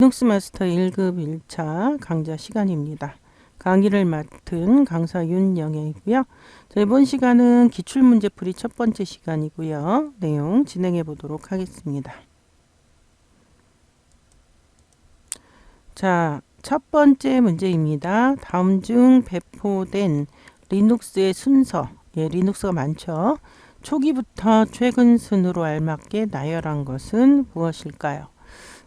리눅스 마스터 1급 1차 강좌 시간입니다. 강의를 맡은 강사 윤영애이고요. 자, 이번 시간은 기출문제풀이 첫 번째 시간이고요. 내용 진행해 보도록 하겠습니다. 자, 첫 번째 문제입니다. 다음 중 배포된 리눅스의 순서, 리눅스가 많죠. 초기부터 최근 순으로 알맞게 나열한 것은 무엇일까요?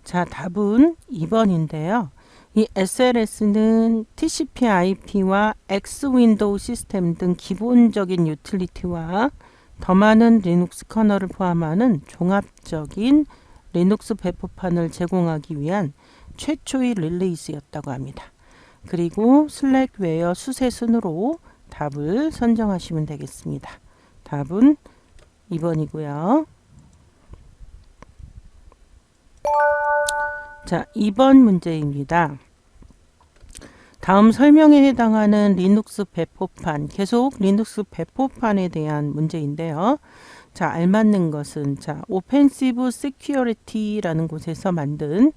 자, 답은 2번인데요. 이 SLS는 TCP/IP와 X 윈도우 시스템 등 기본적인 유틸리티와 더 많은 리눅스 커널을 포함하는 종합적인 리눅스 배포판을 제공하기 위한 최초의 릴리이스였다고 합니다. 그리고 슬랙웨어 수세 순으로 답을 선정하시면 되겠습니다. 답은 2번이고요. 자, 2번 문제입니다. 다음 설명에 해당하는 리눅스 배포판, 계속 리눅스 배포판에 대한 문제인데요. 자, 알맞는 것은 오펜시브 시큐리티라는 곳에서 만든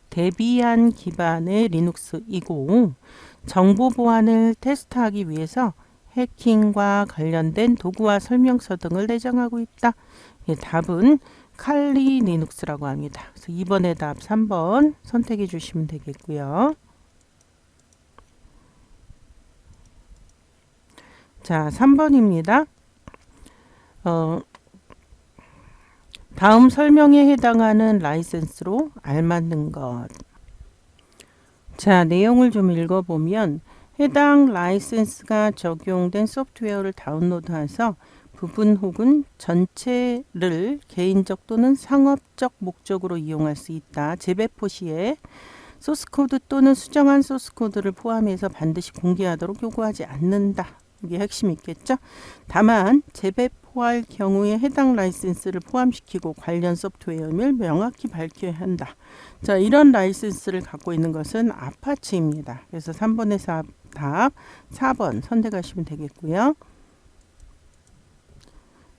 데비안 기반의 리눅스이고, 정보 보안을 테스트하기 위해서 해킹과 관련된 도구와 설명서 등을 내정하고 있다. 답은 칼리 리눅스라고 합니다. 그래서 2번의 답 3번 선택해 주시면 되겠고요. 자, 3번입니다. 다음 설명에 해당하는 라이센스로 알맞는 것. 자, 내용을 좀 읽어보면 해당 라이센스가 적용된 소프트웨어를 다운로드해서 부분 혹은 전체를 개인적 또는 상업적 목적으로 이용할 수 있다. 재배포 시에 소스코드 또는 수정한 소스코드를 포함해서 반드시 공개하도록 요구하지 않는다. 이게 핵심이 있겠죠. 다만 재배포할 경우에 해당 라이센스를 포함시키고 관련 소프트웨어임을 명확히 밝혀야 한다. 자, 이런 라이센스를 갖고 있는 것은 아파치입니다. 그래서 3번에서 답 4번 선택하시면 되겠고요.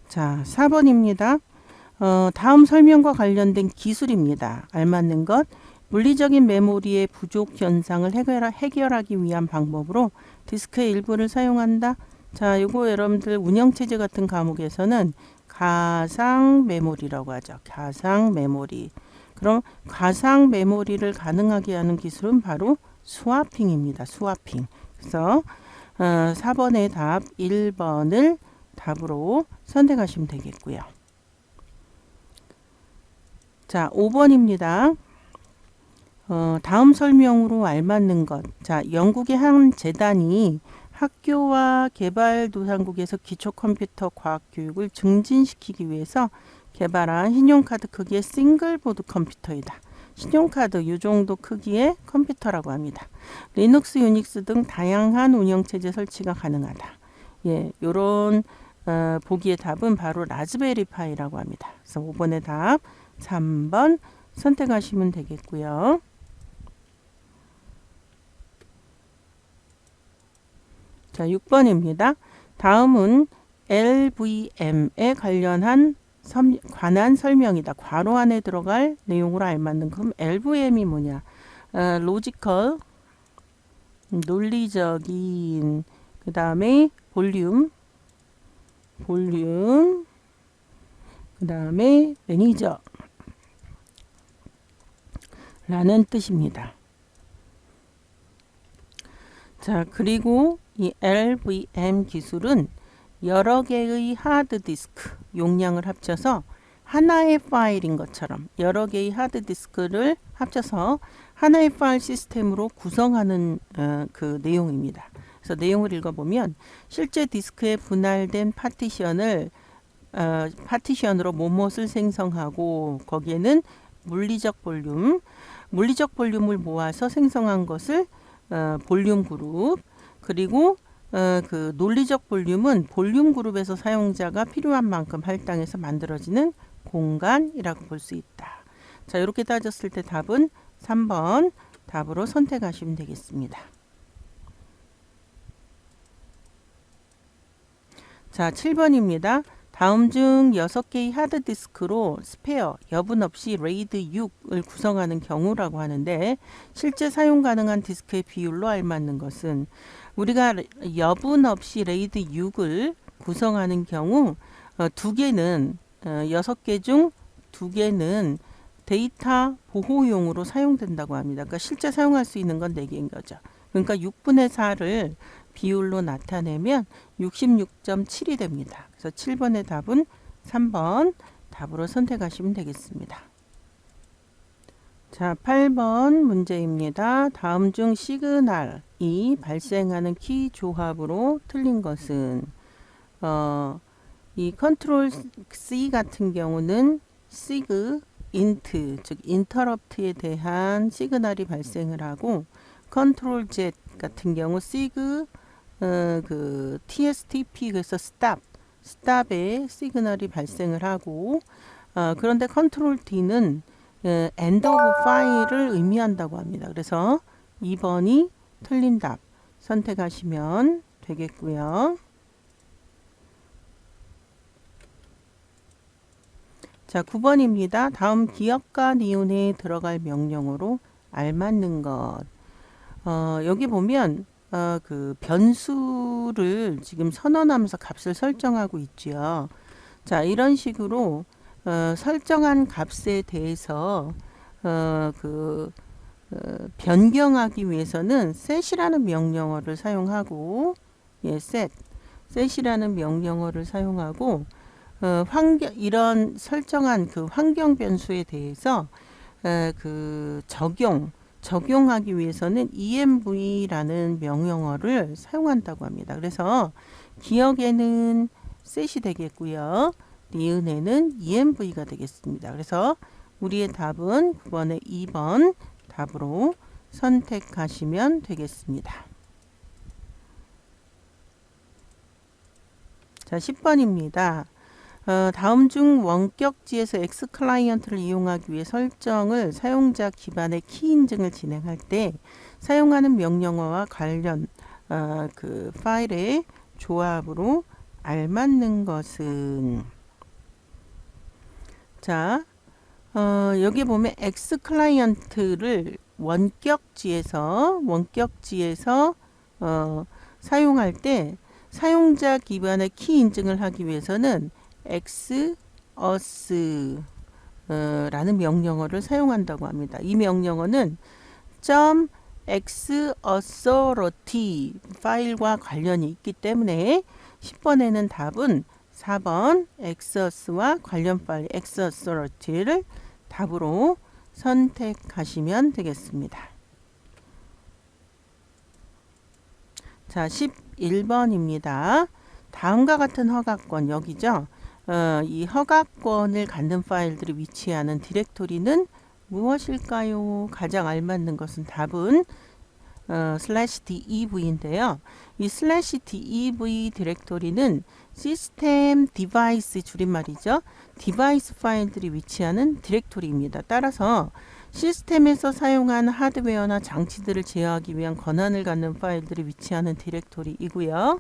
자, 4번입니다. 다음 설명과 관련된 기술입니다. 알맞는 것, 물리적인 메모리의 부족 현상을 해결하기 위한 방법으로 디스크의 일부를 사용한다. 자, 이거 여러분들 운영체제 같은 과목에서는 가상 메모리라고 하죠. 가상 메모리. 그럼 가상 메모리를 가능하게 하는 기술은 바로 스와핑입니다. 스와핑. 그래서 4번의 답 1번을 답으로 선택하시면 되겠고요. 자, 5번입니다. 다음 설명으로 알맞는 것. 자, 영국의 한 재단이 학교와 개발도상국에서 기초컴퓨터 과학교육을 증진시키기 위해서 개발한 신용카드 크기의 싱글보드 컴퓨터이다. 신용카드 이 정도 크기의 컴퓨터라고 합니다. 리눅스, 유닉스 등 다양한 운영체제 설치가 가능하다. 요런 보기의 답은 바로 라즈베리 파이라고 합니다. 그래서 5번의 답 3번 선택하시면 되겠고요. 자, 6번입니다. 다음은 LVM에 관한 설명이다. 괄호 안에 들어갈 내용으로 알맞는 그럼 LVM이 뭐냐? 로지컬, 논리적인, 그 다음에 볼륨, 그 다음에 매니저 라는 뜻입니다. 자, 그리고 이 LVM 기술은 여러 개의 하드디스크 용량을 합쳐서 하나의 파일인 것처럼 여러 개의 하드디스크를 합쳐서 하나의 파일 시스템으로 구성하는 그 내용입니다. 그래서 내용을 읽어보면 실제 디스크에 분할된 파티션으로 뭐뭇을 생성하고 거기에는 물리적 볼륨을 모아서 생성한 것을 볼륨 그룹, 그리고 그 논리적 볼륨은 볼륨 그룹에서 사용자가 필요한 만큼 할당해서 만들어지는 공간이라고 볼 수 있다. 자, 이렇게 따졌을 때 답은 3번 답으로 선택하시면 되겠습니다. 자, 7번입니다. 다음 중 6개의 하드디스크로 스페어, 여분 없이 레이드 6을 구성하는 경우라고 하는데 실제 사용 가능한 디스크의 비율로 알맞는 것은 우리가 여분 없이 레이드 6을 구성하는 경우 2개는 6개 중 2개는 데이터 보호용으로 사용된다고 합니다. 그러니까 실제 사용할 수 있는 건 4개인 거죠. 그러니까 6분의 4를 비율로 나타내면 66.7이 됩니다. 그래서 7번의 답은 3번 답으로 선택하시면 되겠습니다. 자, 8번 문제입니다. 다음 중 시그널이 발생하는 키 조합으로 틀린 것은 이 컨트롤 C 같은 경우는 시그 인트, 즉 인터럽트에 대한 시그널이 발생을 하고 컨트롤 Z 같은 경우 시그 그 TSTP 그래서 스탑의 시그널이 발생을 하고 그런데 컨트롤 D는 end of file을 의미한다고 합니다. 그래서 2번이 틀린 답 선택하시면 되겠고요. 자, 9번입니다. 다음 기억과 니은에 들어갈 명령어로 알맞는 것. 여기 보면 그 변수를 지금 선언하면서 값을 설정하고 있지요. 자, 이런 식으로 설정한 값에 대해서 변경하기 위해서는 set이라는 명령어를 사용하고 set이라는 명령어를 사용하고 이런 설정한 그 환경 변수에 대해서 적용하기 위해서는 env라는 명령어를 사용한다고 합니다. 그래서 기억에는 set이 되겠고요. 니은에는 env가 되겠습니다. 그래서 우리의 답은 9번의 2번 답으로 선택하시면 되겠습니다. 자, 10번입니다. 다음 중 원격지에서 X 클라이언트를 이용하기 위해 설정을 사용자 기반의 키 인증을 진행할 때 사용하는 명령어와 관련 그 파일의 조합으로 알맞는 것은 자, 여기 보면 X 클라이언트를 원격지에서 사용할 때 사용자 기반의 키 인증을 하기 위해서는 xauth 라는 명령어를 사용한다고 합니다. 이 명령어는 .xauthority 파일과 관련이 있기 때문에 10번에는 답은 4번 xauth와 관련 파일 xauthority를 답으로 선택하시면 되겠습니다. 자, 11번입니다. 다음과 같은 허가권 여기죠. 이 허가권을 갖는 파일들이 위치하는 디렉토리는 무엇일까요? 가장 알맞는 것은 답은 /dev인데요. 이 /dev 디렉토리는 시스템 디바이스 줄임말이죠. 디바이스 파일들이 위치하는 디렉토리입니다. 따라서 시스템에서 사용한 하드웨어나 장치들을 제어하기 위한 권한을 갖는 파일들이 위치하는 디렉토리이고요.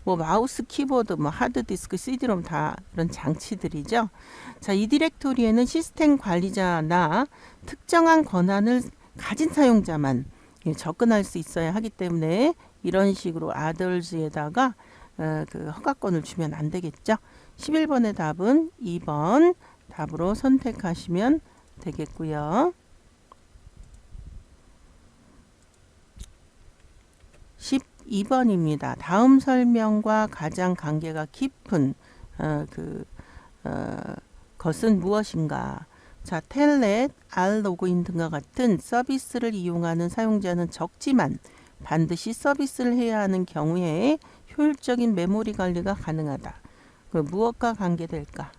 뭐 마우스, 키보드, 뭐 하드디스크, CD롬 다 이런 장치들이죠. 자, 이 디렉토리에는 시스템 관리자나 특정한 권한을 가진 사용자만 접근할 수 있어야 하기 때문에 이런 식으로 others에다가 그 허가권을 주면 안 되겠죠. 11번의 답은 2번 답으로 선택하시면 되겠고요. 12번입니다. 다음 설명과 가장 관계가 깊은 것은 무엇인가? 자, 텔넷, 알로그인 등과 같은 서비스를 이용하는 사용자는 적지만 반드시 서비스를 해야 하는 경우에 효율적인 메모리 관리가 가능하다. 무엇과 관계될까?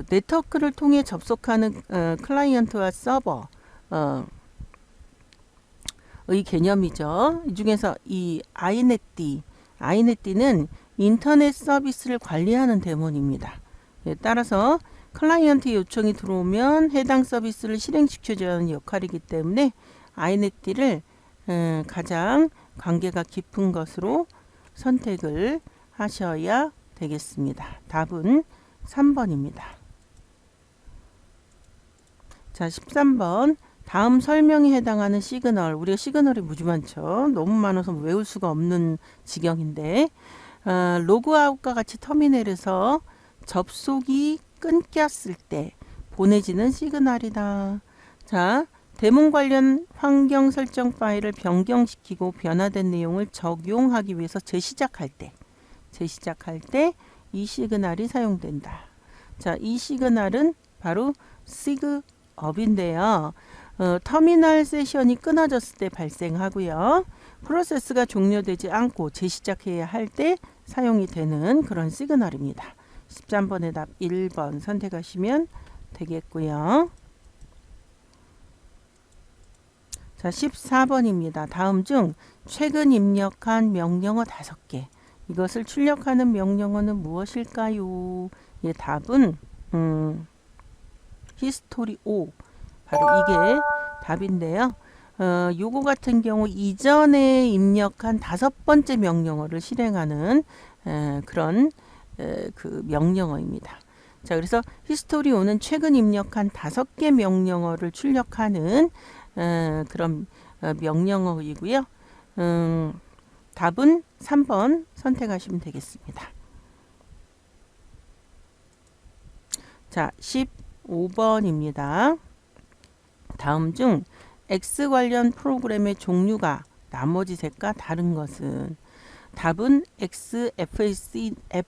네트워크를 통해 접속하는 클라이언트와 서버 의 개념이죠. 이 중에서 이 iNetD는 인터넷 서비스를 관리하는 대문입니다. 따라서 클라이언트 요청이 들어오면 해당 서비스를 실행시켜줘야 하는 역할이기 때문에 iNetD를 가장 관계가 깊은 것으로 선택을 하셔야 되겠습니다. 답은 3번입니다. 자, 13번. 다음 설명에 해당하는 시그널. 우리가 시그널이 무지 많죠. 너무 많아서 외울 수가 없는 지경인데 로그아웃과 같이 터미널에서 접속이 끊겼을 때 보내지는 시그널이다. 자, 대문 관련 환경 설정 파일을 변경시키고 변화된 내용을 적용하기 위해서 재시작할 때 이 시그널이 사용된다. 자, 이 시그널은 바로 시그업인데요. 터미널 세션이 끊어졌을 때 발생하고요. 프로세스가 종료되지 않고 재시작해야 할 때 사용이 되는 그런 시그널입니다. 13번의 답 1번 선택하시면 되겠고요. 자, 14번입니다. 다음 중 최근 입력한 명령어 5개. 이것을 출력하는 명령어는 무엇일까요? 예, 답은 히스토리 5. 바로 이게 답인데요. 요거 같은 경우 이전에 입력한 5번째 명령어를 실행하는 그런 그 명령어입니다. 자, 그래서 히스토리 5는 최근 입력한 5개 명령어를 출력하는 그런 명령어이고요. 답은 3번 선택하시면 되겠습니다. 자, 15번입니다. 다음 중 X 관련 프로그램의 종류가 나머지 셋과 다른 것은? 답은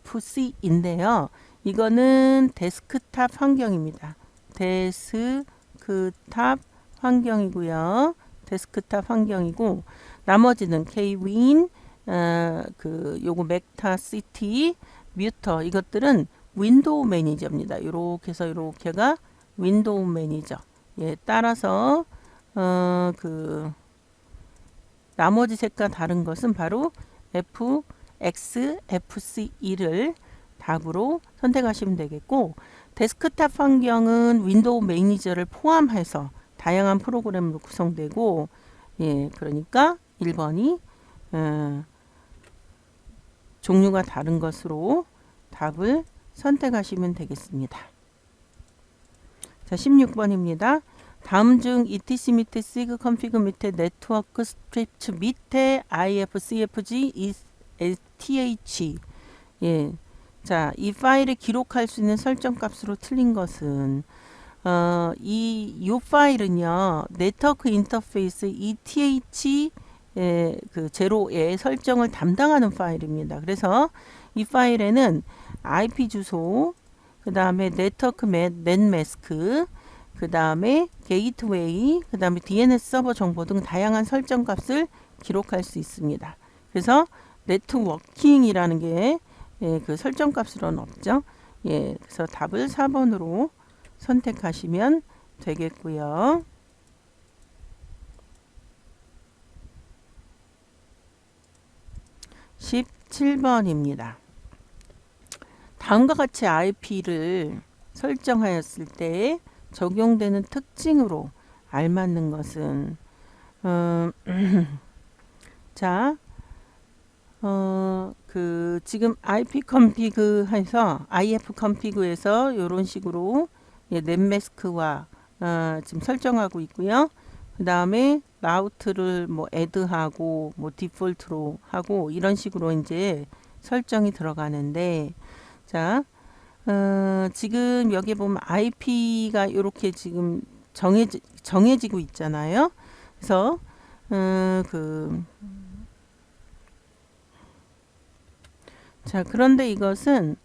XFC인데요. 이거는 데스크탑 환경입니다. 데스크탑 환경이고요. 데스크탑 환경이고 나머지는 Kwin, 요거 멕타시티, 뮤터 이것들은 윈도우 매니저입니다. 이렇게 해서 이렇게가 윈도우 매니저. 예, 따라서 나머지 색과 다른 것은 바로 FXFCE를 답으로 선택하시면 되겠고 데스크탑 환경은 윈도우 매니저를 포함해서 다양한 프로그램으로 구성되고 예, 그러니까 1번이 종류가 다른 것으로 답을 선택하시면 되겠습니다. 자, 16번입니다. 다음 중 etc 밑에 sig config 밑에 네트워크 스크립트 밑에 ifcfg eth 예. 자, 이 파일에 기록할 수 있는 설정 값으로 틀린 것은 이 파일은요. 네트워크 인터페이스 ETH 그 제로의 설정을 담당하는 파일입니다. 그래서 이 파일에는 IP 주소, 그 다음에 네트워크 넷마스크, 그 다음에 게이트웨이, 그 다음에 DNS 서버 정보 등 다양한 설정 값을 기록할 수 있습니다. 그래서 네트워킹이라는 게 그 설정 값으로는 없죠. 예, 그래서 답을 4번으로 선택하시면 되겠고요. (17번입니다) 다음과 같이 IP를 설정하였을 때 적용되는 특징으로 알맞는 것은 자, 지금 IP config해서 IF config에서 이런 식으로 넷마스크와 지금 설정하고 있고요. 그 다음에 라우트를 뭐 add하고 뭐 디폴트로 하고 이런 식으로 이제 설정이 들어가는데 자, 지금 여기 보면 IP가 이렇게 지금 정해지고 있잖아요. 그래서 자, 그런데 이것은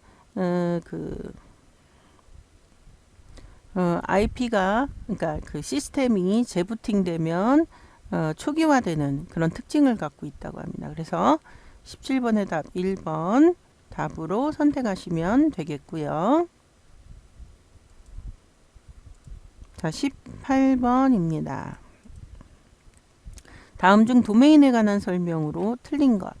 IP가 그러니까 그 시스템이 재부팅되면 초기화되는 그런 특징을 갖고 있다고 합니다. 그래서 17번의 답 1번 답으로 선택하시면 되겠고요. 자, 18번입니다. 다음 중 도메인에 관한 설명으로 틀린 것.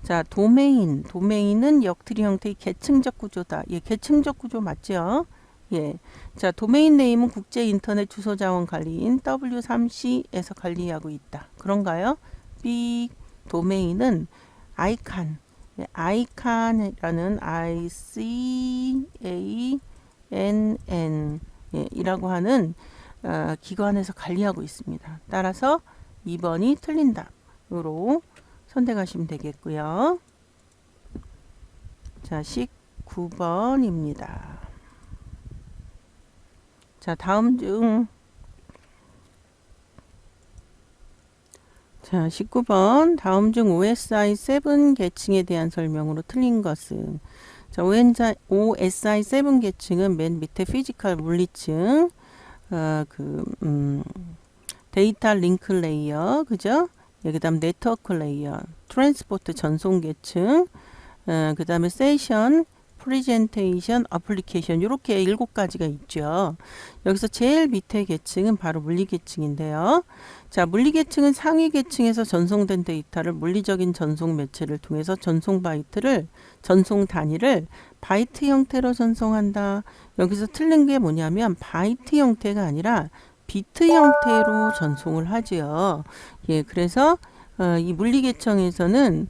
자, 도메인은 역트리 형태의 계층적 구조다. 예, 계층적 구조 맞죠? 예. 자, 도메인 네임은 국제 인터넷 주소 자원 관리인 W3C에서 관리하고 있다. 그런가요? B 도메인은 ICANN, ICANN이라는 ICANN 이라고 하는 기관에서 관리하고 있습니다. 따라서 2번이 틀린 답으로 선택하시면 되겠고요. 자, 19번입니다. 자, 다음 중 19번 다음 중 OSI 7 계층에 대한 설명으로 틀린 것은 자, OSI 7 계층은 맨 밑에 피지컬 물리층 데이터 링크 레이어 그죠? 그 다음 네트워크 레이어 트랜스포트 전송 계층 그 다음에 세션 프레젠테이션, 어플리케이션 이렇게 7가지가 있죠. 여기서 제일 밑에 계층은 바로 물리계층인데요. 자, 물리계층은 상위 계층에서 전송된 데이터를 물리적인 전송 매체를 통해서 전송 단위를 바이트 형태로 전송한다. 여기서 틀린 게 뭐냐면 바이트 형태가 아니라 비트 형태로 전송을 하지요. 예, 그래서 이 물리계층에서는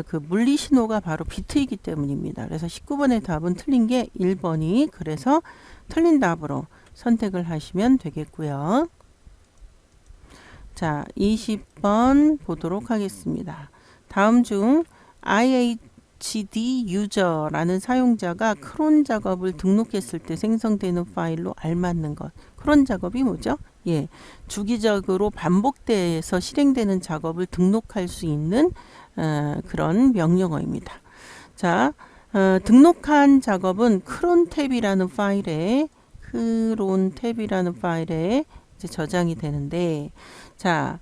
그 물리 신호가 바로 비트이기 때문입니다. 그래서 19번의 답은 틀린 게 1번이 그래서 틀린 답으로 선택을 하시면 되겠고요. 자, 20번 보도록 하겠습니다. 다음 중 IHD 유저라는 사용자가 크론 작업을 등록했을 때 생성되는 파일로 알맞는 것. 크론 작업이 뭐죠? 예, 주기적으로 반복돼서 실행되는 작업을 등록할 수 있는 그런 명령어입니다. 자, 등록한 작업은 크론 탭이라는 파일에 이제 저장이 되는데, 자,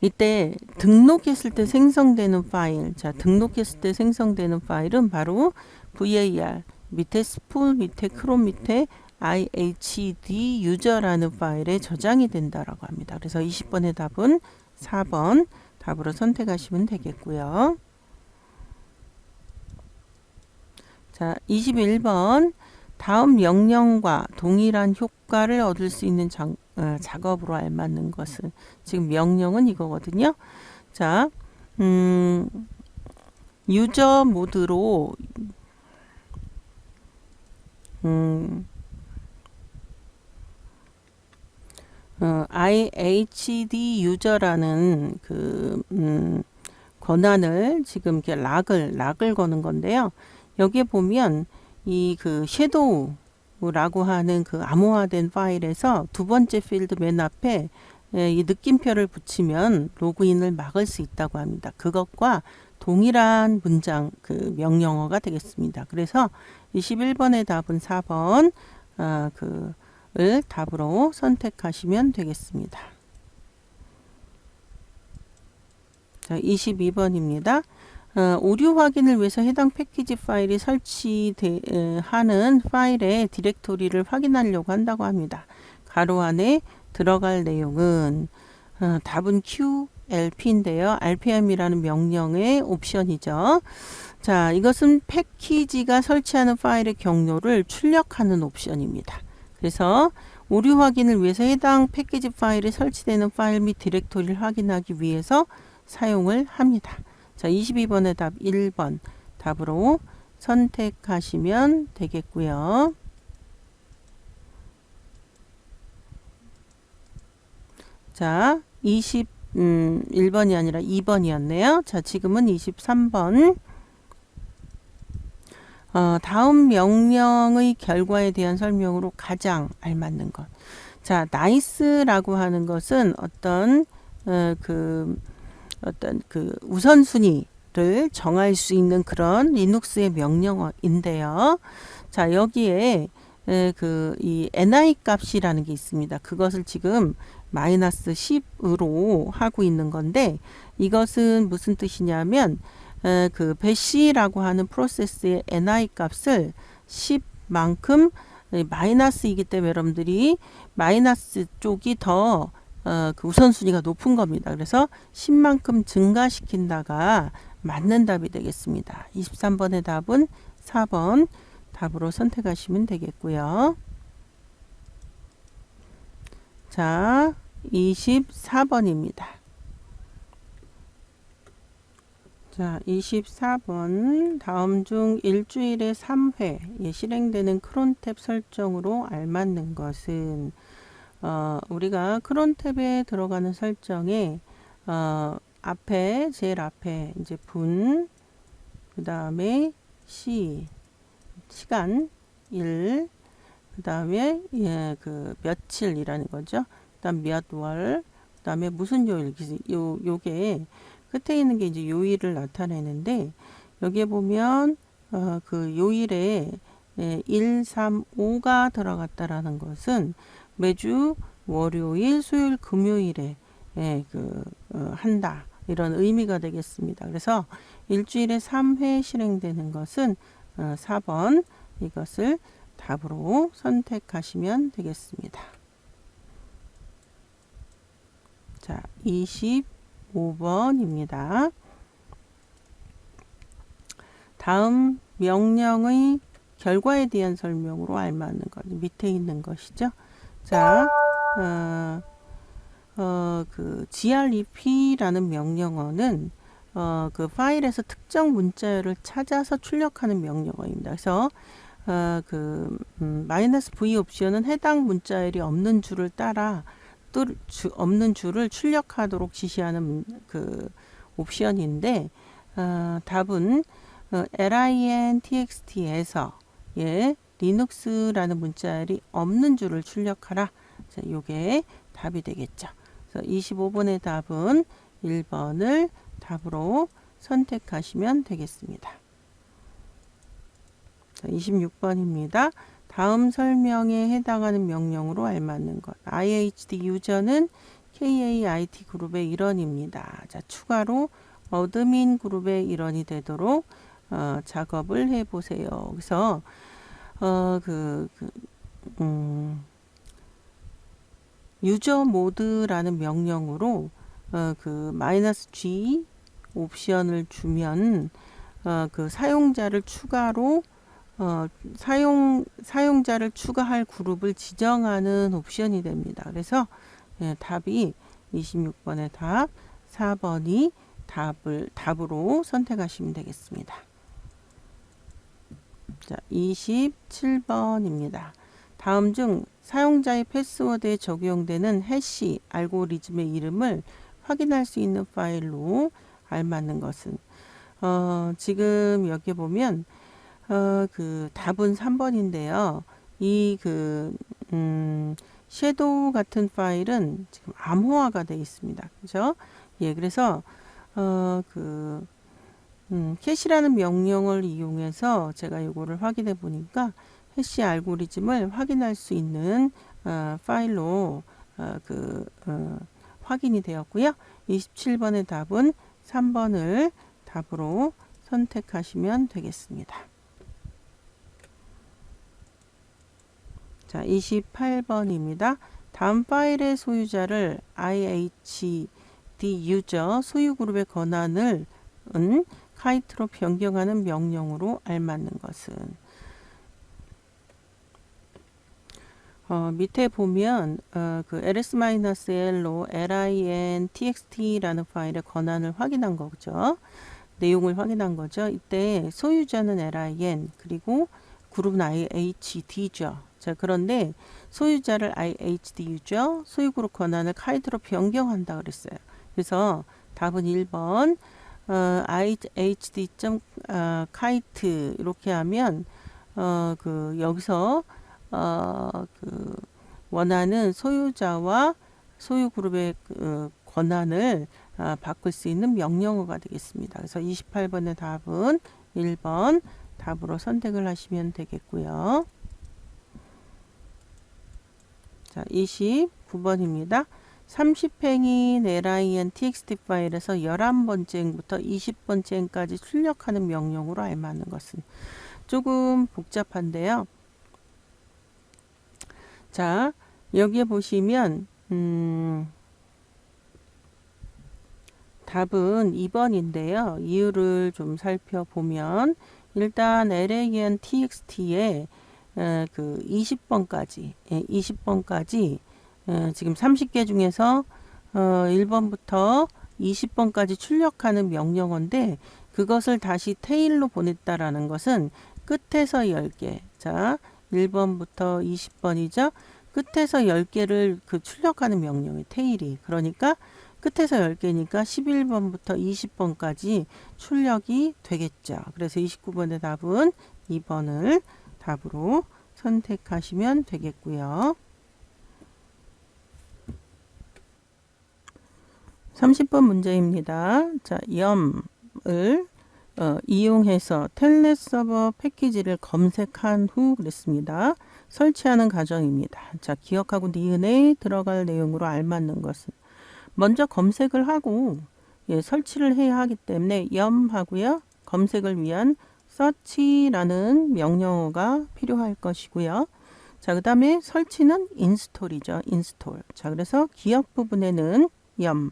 이때 등록했을 때 생성되는 파일, 자, 등록했을 때 생성되는 파일은 바로 var 밑에 스풀 밑에 크론 밑에 IHD 유저라는 파일에 저장이 된다라고 합니다. 그래서 20번의 답은 4번 답으로 선택하시면 되겠고요. 자, 21번 다음 명령과 동일한 효과를 얻을 수 있는 작업으로 알맞는 것은 지금 명령은 이거거든요. 자, 유저 모드로 IHD 유저라는 권한을 지금 이렇게 락을 거는 건데요. 여기에 보면 이 섀도우라고 하는 암호화된 파일에서 두 번째 필드 맨 앞에 이 느낌표를 붙이면 로그인을 막을 수 있다고 합니다. 그것과 동일한 문장 명령어가 되겠습니다. 그래서 21번의 답은 4번 을 답으로 선택하시면 되겠습니다. 자, 22번입니다. 오류 확인을 위해서 해당 패키지 파일이 설치하는 파일의 디렉토리를 확인하려고 한다고 합니다. 가로 안에 들어갈 내용은 답은 QLP인데요. RPM이라는 명령의 옵션이죠. 자, 이것은 패키지가 설치하는 파일의 경로를 출력하는 옵션입니다. 그래서 오류 확인을 위해서 해당 패키지 파일에 설치되는 파일 및 디렉토리를 확인하기 위해서 사용을 합니다. 자, 22번의 답 1번 답으로 선택하시면 되겠고요. 자, 21번이 아니라 2번이었네요. 자, 지금은 23번. 다음 명령의 결과에 대한 설명으로 가장 알맞는 것. 자, nice라고 하는 것은 어떤 우선순위를 정할 수 있는 그런 리눅스의 명령어인데요. 자, 여기에 이 ni 값이라는 게 있습니다. 그것을 지금 마이너스 10으로 하고 있는 건데, 이것은 무슨 뜻이냐면 배시라고 하는 프로세스의 ni 값을 10만큼 마이너스이기 때문에 여러분들이 마이너스 쪽이 더 우선순위가 높은 겁니다. 그래서 10만큼 증가시킨다가 맞는 답이 되겠습니다. 23번의 답은 4번 답으로 선택하시면 되겠고요. 자, 24번입니다. 자, 24번 다음 중 일주일에 3회 실행되는 크론탭 설정으로 알맞는 것은 우리가 크론탭에 들어가는 설정에 앞에 제일 앞에 이제 분, 그 다음에 시간, 일, 그 다음에 그 며칠이라는 거죠. 그 다음 몇 월, 그 다음에 무슨 요일, 요게 끝에 있는 게 이제 요일을 나타내는데, 여기에 보면 그 요일에 1, 3, 5가 들어갔다라는 것은 매주 월요일, 수요일, 금요일에 한다, 이런 의미가 되겠습니다. 그래서 일주일에 3회 실행되는 것은 4번, 이것을 답으로 선택하시면 되겠습니다. 자, 25번입니다. 다음 명령의 결과에 대한 설명으로 알맞는 것, 밑에 있는 것이죠. 자, 그 grep라는 명령어는 그 파일에서 특정 문자열을 찾아서 출력하는 명령어입니다. 그래서 -v 옵션은 해당 문자열이 없는 줄을 따라 없는 줄을 출력하도록 지시하는 그 옵션인데, 답은 lintxt에서 리눅스라는 문자열이 없는 줄을 출력하라. 자, 요게 답이 되겠죠. 그래서 25번의 답은 1번을 답으로 선택하시면 되겠습니다. 자, 26번입니다. 다음 설명에 해당하는 명령으로 알맞는 것. IHD 유저는 KAIT 그룹의 일원입니다. 자, 추가로 어드민 그룹의 일원이 되도록 작업을 해보세요. 그래서 유저 모드라는 명령으로 -G 옵션을 주면 그 사용자를 추가로 사용자를 추가할 그룹을 지정하는 옵션이 됩니다. 그래서 답이 26번의 답, 4번이 답으로 선택하시면 되겠습니다. 자, 27번입니다. 다음 중 사용자의 패스워드에 적용되는 해시 알고리즘의 이름을 확인할 수 있는 파일로 알맞는 것은 지금 여기 보면 그 답은 3번인데요. 이 섀도우 같은 파일은 지금 암호화가 되어 있습니다. 그죠? 그래서 캐시라는 명령을 이용해서 제가 이거를 확인해 보니까 해시 알고리즘을 확인할 수 있는 파일로 확인이 되었고요. 27번의 답은 3번을 답으로 선택하시면 되겠습니다. 자, 28번입니다. 다음 파일의 소유자를 IHD 유저 소유 그룹의 권한을 카이트로 변경하는 명령으로 알맞는 것은 밑에 보면 그 ls-l로 lintxt라는 파일의 권한을 확인한 거죠. 내용을 확인한 거죠. 이때 소유자는 lin 그리고 그룹은 IHD죠. 자, 그런데 소유자를 IHD 유저 소유 그룹 권한을 카이트로 변경한다 그랬어요. 그래서 답은 1번 IHD.kite 이렇게 하면 여기서 원하는 소유자와 소유 그룹의 권한을 바꿀 수 있는 명령어가 되겠습니다. 그래서 28번의 답은 1번 답으로 선택을 하시면 되겠고요. 자, 29번입니다. 30행인 lintxt 파일에서 11번째 행부터 20번째 행까지 출력하는 명령으로 알맞는 것은 조금 복잡한데요. 자, 여기에 보시면 답은 2번인데요. 이유를 좀 살펴보면 일단 lintxt에 그 20번까지 지금 30개 중에서 1번부터 20번까지 출력하는 명령어인데 그것을 다시 테일로 보냈다라는 것은 끝에서 10개. 자, 1번부터 20번이죠. 끝에서 10개를 그 출력하는 명령이 테일이. 그러니까 끝에서 10개니까 11번부터 20번까지 출력이 되겠죠. 그래서 29번의 답은 2번을 답으로 선택하시면 되겠고요. 30번 문제입니다. 자, 염을 이용해서 텔넷 서버 패키지를 검색한 후 그랬습니다. 설치하는 과정입니다. 자, 기억하고 니은에 들어갈 내용으로 알맞는 것은 먼저 검색을 하고 설치를 해야 하기 때문에 염하고요. 검색을 위한 search라는 명령어가 필요할 것이고요. 자, 그 다음에 설치는 install이죠. install. 자, 그래서 기억 부분에는 염,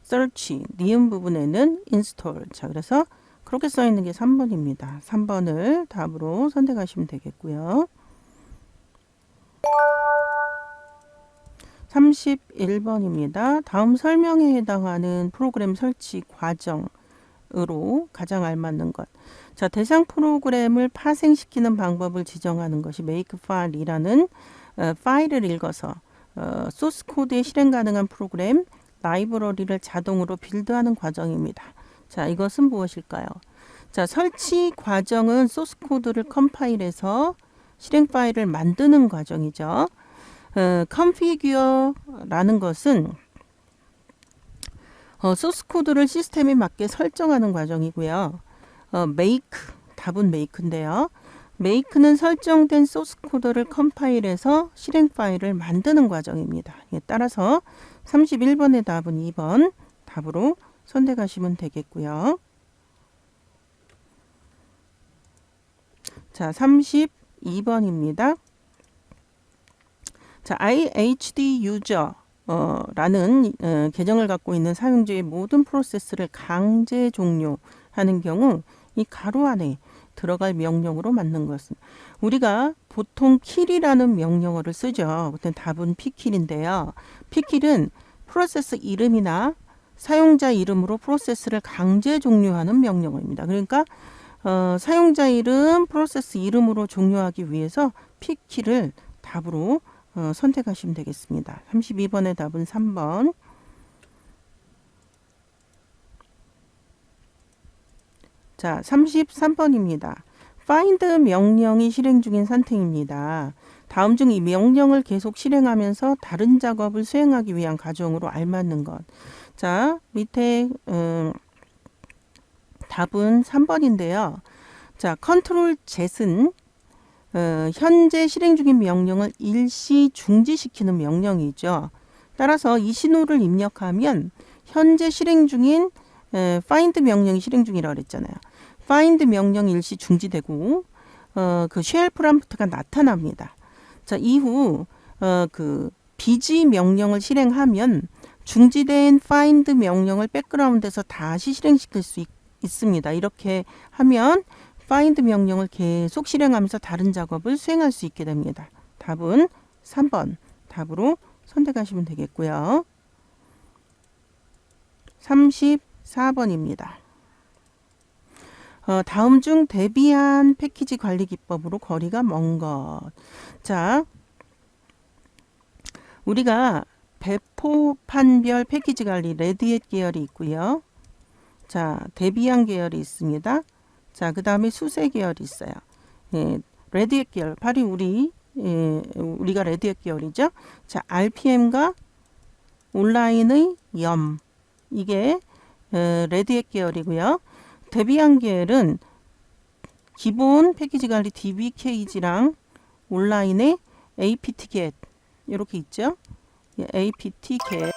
search, 니은 부분에는 install. 자, 그래서 그렇게 써 있는 게 3번입니다. 3번을 답으로 선택하시면 되겠고요. 31번입니다. 다음 설명에 해당하는 프로그램 설치 과정으로 가장 알맞는 것. 자, 대상 프로그램을 파생시키는 방법을 지정하는 것이 makefile이라는 파일을 읽어서 소스 코드에 실행 가능한 프로그램 라이브러리를 자동으로 빌드하는 과정입니다. 자, 이것은 무엇일까요? 자, 설치 과정은 소스 코드를 컴파일해서 실행 파일을 만드는 과정이죠. configure라는 것은 소스 코드를 시스템에 맞게 설정하는 과정이고요. make, 답은 make인데요. make는 설정된 소스 코드를 컴파일해서 실행 파일을 만드는 과정입니다. 따라서 31번의 답은 2번 답으로 선택하시면 되겠고요. 자, 32번입니다. 자, IHD 유저 라는 계정을 갖고 있는 사용자의 모든 프로세스를 강제 종료하는 경우 이 가로 안에 들어갈 명령으로 맞는 것은 우리가 보통 kill이라는 명령어를 쓰죠. 보통 답은 pkill인데요. pkill은 프로세스 이름이나 사용자 이름으로 프로세스를 강제 종료하는 명령어입니다. 그러니까 사용자 이름, 프로세스 이름으로 종료하기 위해서 pkill을 답으로 선택하시면 되겠습니다. 32번의 답은 3번. 자, 33번입니다. find 명령이 실행 중인 상태입니다. 다음 중 이 명령을 계속 실행하면서 다른 작업을 수행하기 위한 과정으로 알맞는 것. 자, 밑에 답은 3번인데요. 자, 컨트롤 Z는 현재 실행 중인 명령을 일시 중지시키는 명령이죠. 따라서 이 신호를 입력하면 현재 실행 중인 find 명령이 실행 중이라고 그랬잖아요. find 명령이 일시 중지되고 그 shell 프롬프트가 나타납니다. 자, 이후 그 busy 명령을 실행하면 중지된 find 명령을 백그라운드에서 다시 실행시킬 수 있습니다. 이렇게 하면 find 명령을 계속 실행하면서 다른 작업을 수행할 수 있게 됩니다. 답은 3번 답으로 선택하시면 되겠고요. 34번입니다. 다음 중 대비한 패키지 관리 기법으로 거리가 먼 것. 자, 우리가 배포판별 패키지 관리 레드햇 계열이 있고요. 자, 대비한 계열이 있습니다. 자, 그 다음에 수세 계열이 있어요. 레드햇 계열, 바로 우리가 레드햇 계열이죠. 자, RPM과 온라인의 염, 이게 레드햇 계열이고요. 대비한 계열은 기본 패키지 관리 DBKG랑 온라인의 apt-get 이렇게 있죠. apt-get